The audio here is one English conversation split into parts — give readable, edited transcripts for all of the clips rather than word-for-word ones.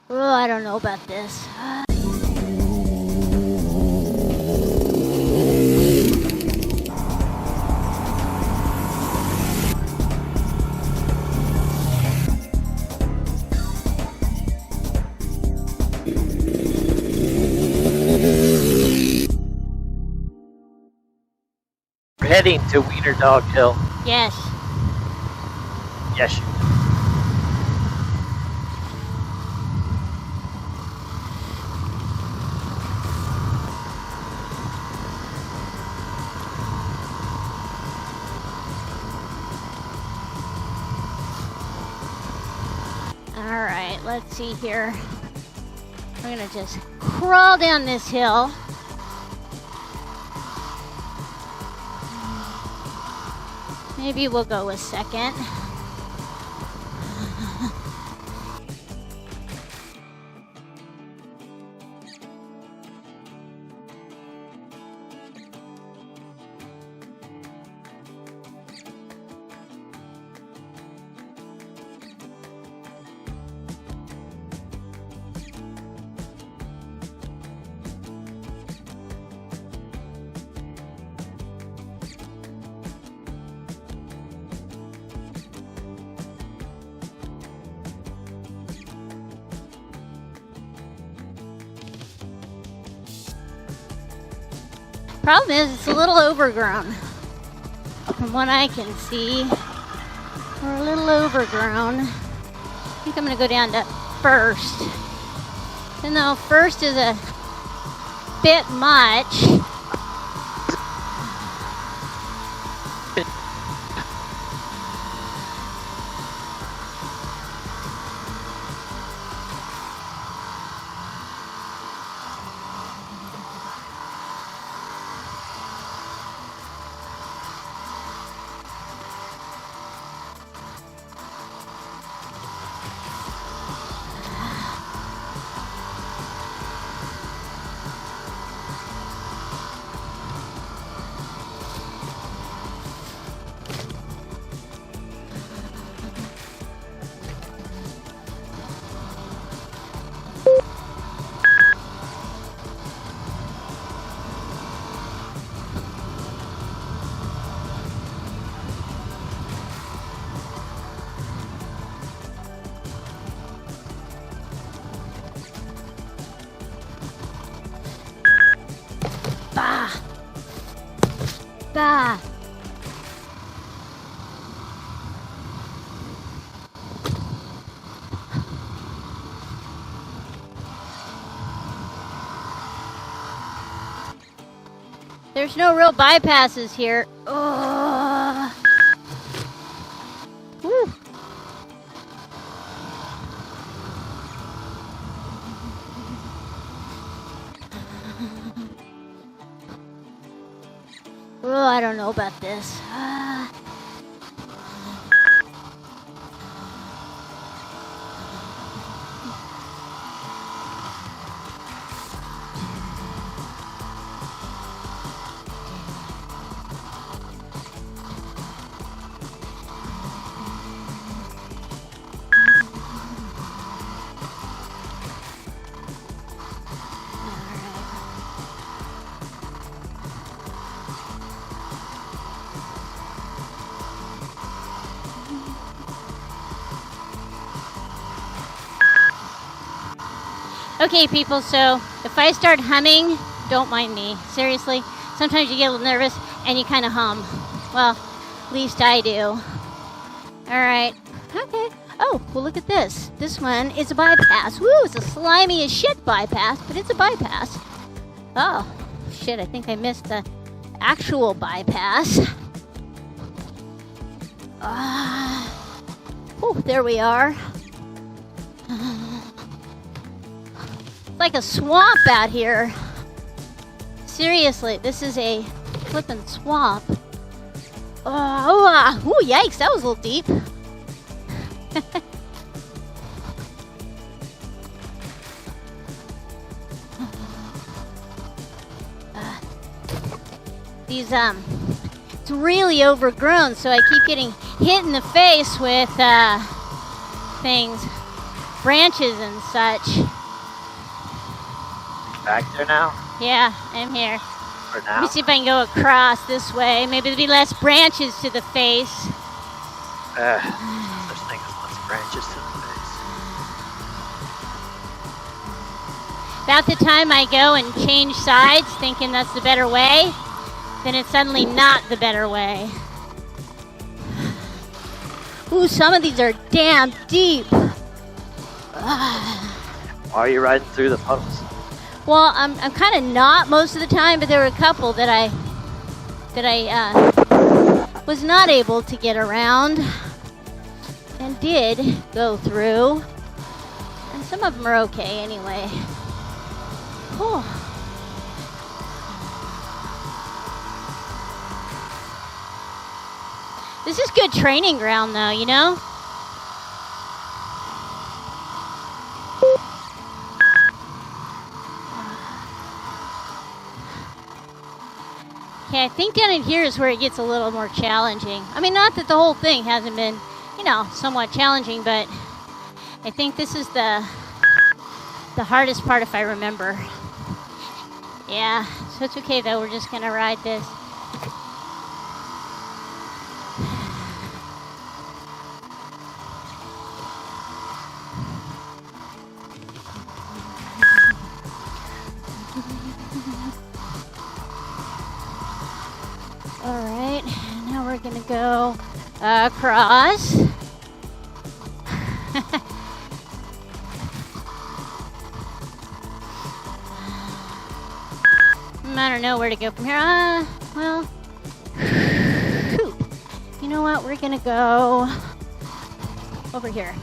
Oh, I don't know about this. We're heading to Wiener Dog Hill. Yes. Yes, you do. Alright, let's see here. I'm gonna just crawl down this hill. Maybe we'll go a second. Problem is, it's a little overgrown. From what I can see, we're a little overgrown. I think I'm gonna go down to first. Even though first is a bit much. Bah! Bah! There's no real bypasses here. Oh. Woo. Oh, I don't know about this. Okay, people, so if I start humming, don't mind me. Seriously, sometimes you get a little nervous and you kind of hum. Well, at least I do. All right. Okay. Oh, well, look at this. This one is a bypass. Woo, it's a slimy as shit bypass, but it's a bypass. Oh, shit, I think I missed the actual bypass. Oh, there we are. It's like a swamp out here. Seriously, this is a flippin' swamp. Oh, yikes, that was a little deep. It's really overgrown, so I keep getting hit in the face with things. branches and such. Back there now? Yeah, I'm here. For Let me now? see if I can go across this way. Maybe there'll be less branches to the face. Such thing as less branches to the face. About the time I go and change sides, thinking that's the better way, then it's suddenly not the better way. Ooh, some of these are damn deep. Why are you riding through the puddles? Well, I'm kind of not most of the time, but there were a couple that I was not able to get around and did go through. And some of them are okay anyway. Whew. This is good training ground though, you know? Okay, I think down in here is where it gets a little more challenging. I mean, not that the whole thing hasn't been, you know, somewhat challenging, but I think this is the hardest part if I remember. Yeah, so it's okay though, we're just gonna ride this. Alright, now we're gonna go across. I don't know where to go from here. Well, you know what? We're gonna go over here.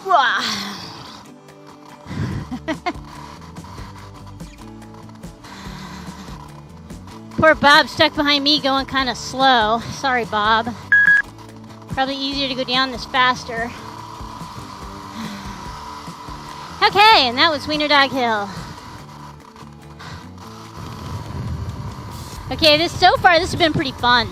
Yeah. Poor Bob stuck behind me going kind of slow. Sorry, Bob. Probably easier to go down this faster. Okay, and that was Wiener Dog Hill. Okay, so far this has been pretty fun.